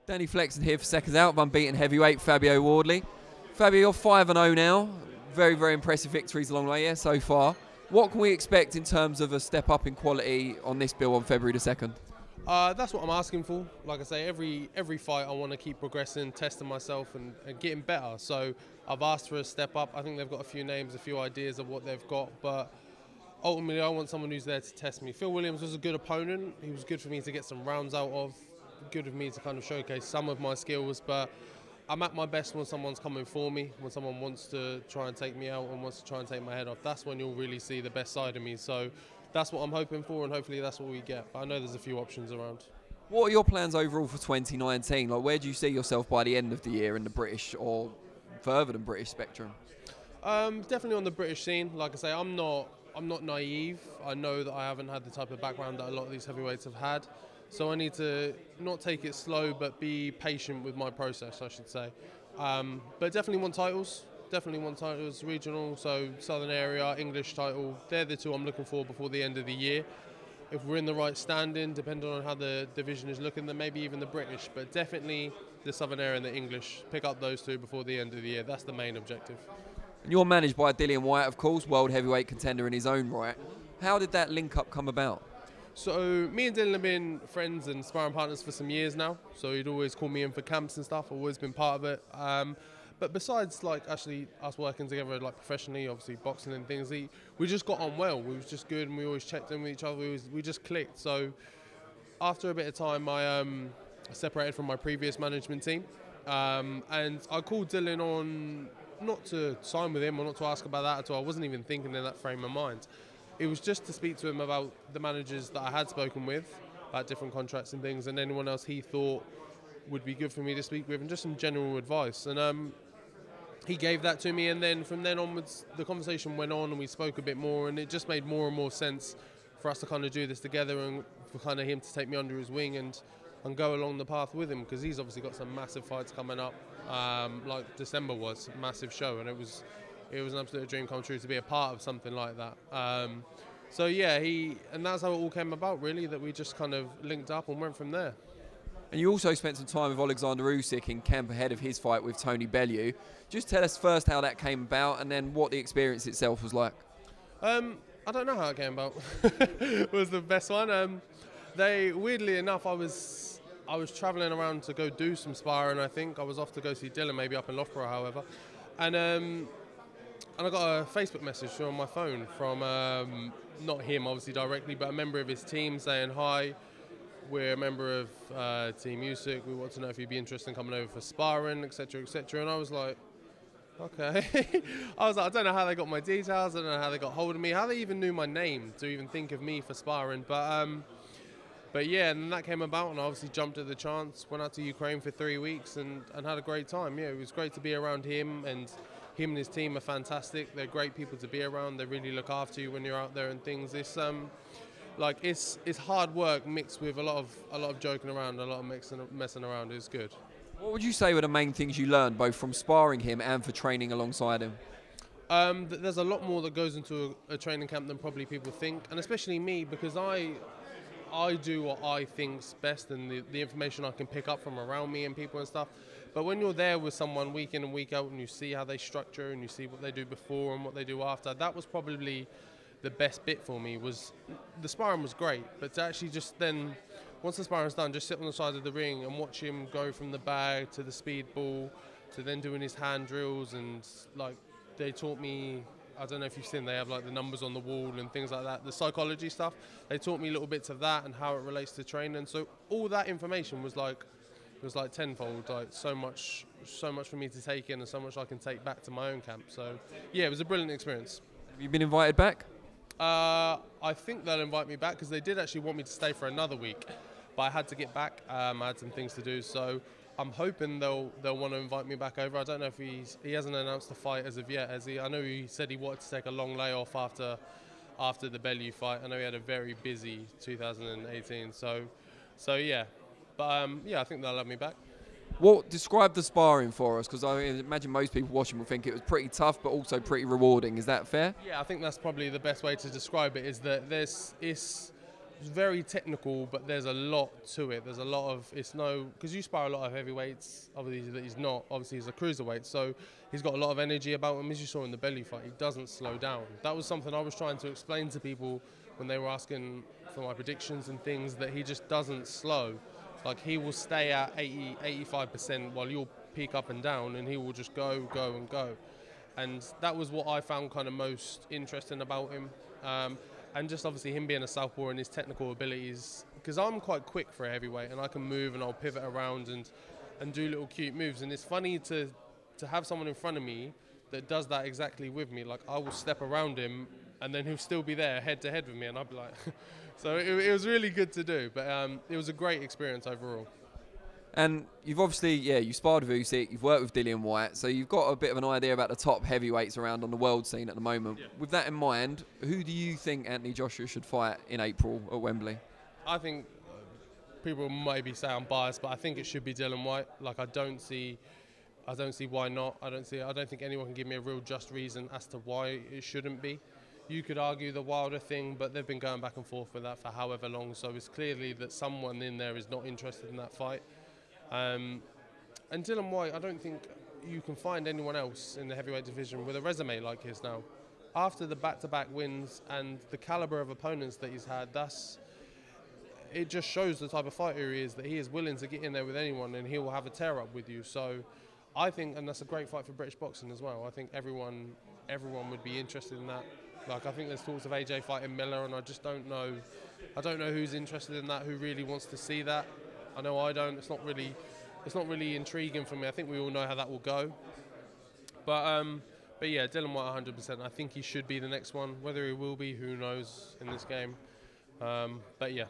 Danny Flexen here for Seconds Out of Unbeaten heavyweight Fabio Wardley. Fabio, you're 5-0 now. Very, very impressive victories along the way, yeah, so far. What can we expect in terms of a step up in quality on this bill on February the 2nd? That's what I'm asking for. Like I say, every fight I want to keep progressing, testing myself and getting better. So I've asked for a step up. I think they've got a few names, a few ideas of what they've got, but ultimately I want someone who's there to test me. Phil Williams was a good opponent. He was good for me to get some rounds out of, good of me to kind of showcase some of my skills, but I'm at my best when someone's coming for me, when someone wants to try and take me out and wants to try and take my head off. That's when you'll really see the best side of me. So that's what I'm hoping for, and hopefully that's what we get. But I know there's a few options around. What are your plans overall for 2019? Like, where do you see yourself by the end of the year in the British or further than British spectrum? Definitely on the British scene. Like I say, I'm not naive. I know that I haven't had the type of background that a lot of these heavyweights have had. So I need to not take it slow, but be patient with my process, I should say. But definitely want titles. Definitely want titles, regional, so Southern area, English title. They're the two I'm looking for before the end of the year. If we're in the right standing, depending on how the division is looking, then maybe even the British, but definitely the Southern area and the English. Pick up those two before the end of the year. That's the main objective. And you're managed by Dillian White, of course, world heavyweight contender in his own right. How did that link-up come about? So me and Dillian have been friends and sparring partners for some years now. So he'd always call me in for camps and stuff. I've always been part of it. But besides, like, actually us working together, like, professionally, obviously boxing and things, we just got on well. We was just good, and we always checked in with each other. We just clicked. So after a bit of time, I separated from my previous management team, and I called Dillian on not to sign with him or not to ask about that at all. I wasn't even thinking in that frame of mind. It was just to speak to him about the managers that I had spoken with, about different contracts and things, and anyone else he thought would be good for me to speak with, and just some general advice. And he gave that to me, and then from then onwards, the conversation went on, and we spoke a bit more, and it just made more and more sense for us to kind of do this together, and for kind of him to take me under his wing and go along the path with him, because he's obviously got some massive fights coming up. Like December was a massive show, and it was an absolute dream come true to be a part of something like that. So yeah, and that's how it all came about, really, that we just kind of linked up and went from there. And you also spent some time with Oleksandr Usyk in camp ahead of his fight with Tony Bellew. Just tell us first how that came about, and then what the experience itself was like. I don't know how it came about. It was the best one. Weirdly enough, I was travelling around to go do some sparring. I think I was off to go see Dillian, maybe up in Loughborough, however, and I got a Facebook message on my phone from not him, obviously directly, but a member of his team saying, "Hi, we're a member of Team Usyk. We want to know if you'd be interested in coming over for sparring, etc., etc." And I was like, okay. I was like, I don't know how they got my details. I don't know how they got hold of me, how they even knew my name to even think of me for sparring. But yeah, and that came about, and I obviously jumped at the chance. Went out to Ukraine for 3 weeks and had a great time. Yeah, it was great to be around him, and him and his team are fantastic. They're great people to be around. They really look after you when you're out there and things. It's hard work mixed with a lot of joking around, a lot of messing around. It's good. What would you say were the main things you learned, both from sparring him and for training alongside him? There's a lot more that goes into a training camp than probably people think, and especially me, because I do what I think's best, and the information I can pick up from around me and people and stuff. But when you're there with someone week in and week out, and you see how they structure and you see what they do before and what they do after, that was probably the best bit for me. Was the sparring was great, but to actually just then, once the sparring's done, just sit on the side of the ring and watch him go from the bag to the speed ball to then doing his hand drills, and like they taught me, I don't know if you've seen, they have like the numbers on the wall and things like that, the psychology stuff. They taught me little bits of that and how it relates to training. So all that information was like tenfold, like so much for me to take in, and so much I can take back to my own camp. So yeah, it was a brilliant experience. Have you been invited back? I think they'll invite me back, because they did actually want me to stay for another week, but I had to get back. I had some things to do, so I'm hoping they'll want to invite me back over. I don't know if he hasn't announced the fight as of yet, has he? I know he said he wanted to take a long layoff after the Bellew fight. I know he had a very busy 2018, so yeah. But yeah, I think they'll have me back. Describe the sparring for us, because I imagine most people watching will think it was pretty tough, but also pretty rewarding. Is that fair? Yeah, I think that's probably the best way to describe it. Is that It's very technical, but there's a lot to it. There's a lot of, because you spar a lot of heavyweights, obviously that he's not, obviously he's a cruiserweight, so he's got a lot of energy about him. As you saw in the belly fight, he doesn't slow down. That was something I was trying to explain to people when they were asking for my predictions and things, that he just doesn't slow. Like, he will stay at 85% while you'll peak up and down, and he will just go, and go. And that was what I found kind of most interesting about him. And just obviously him being a southpaw and his technical abilities, because I'm quite quick for a heavyweight and I can move and I'll pivot around and do little cute moves. And it's funny to have someone in front of me that does that exactly with me. Like, I will step around him and then he'll still be there head to head with me, and I'll be like, so it was really good to do. But it was a great experience overall. And you've obviously, you sparred with Usyk, you've worked with Dillian White, so you've got a bit of an idea about the top heavyweights around on the world scene at the moment. Yeah. With that in mind, who do you think Anthony Joshua should fight in April at Wembley? I think people maybe say I'm biased, but I think it should be Dillian White. Like, I don't see why not. I don't think anyone can give me a real just reason as to why it shouldn't be. You could argue the Wilder thing, but they've been going back and forth with that for however long, so it's clearly that someone in there is not interested in that fight. And Dillian White, I don't think you can find anyone else in the heavyweight division with a resume like his now. After the back-to-back wins and the caliber of opponents that he's had, it just shows the type of fighter he is, that he is willing to get in there with anyone and he will have a tear-up with you. So I think, and that's a great fight for British boxing as well, I think everyone would be interested in that. Like, I think there's talks of AJ fighting Miller, and I just don't know. I don't know who's interested in that, who really wants to see that. I know I don't. It's not really intriguing for me. I think we all know how that will go. But yeah, Dillian White 100%. I think he should be the next one. Whether he will be, who knows in this game. But yeah.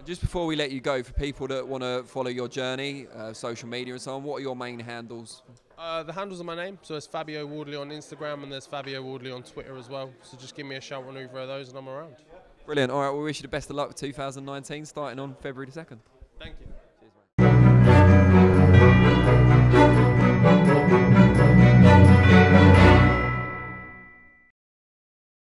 Just before we let you go, for people that want to follow your journey, social media and so on, what are your main handles? The handles are my name. So it's Fabio Wardley on Instagram, and there's Fabio Wardley on Twitter as well. So just give me a shout on either of those and I'm around. Brilliant. All right, we wish you the best of luck for 2019, starting on February the 2nd. Thank you.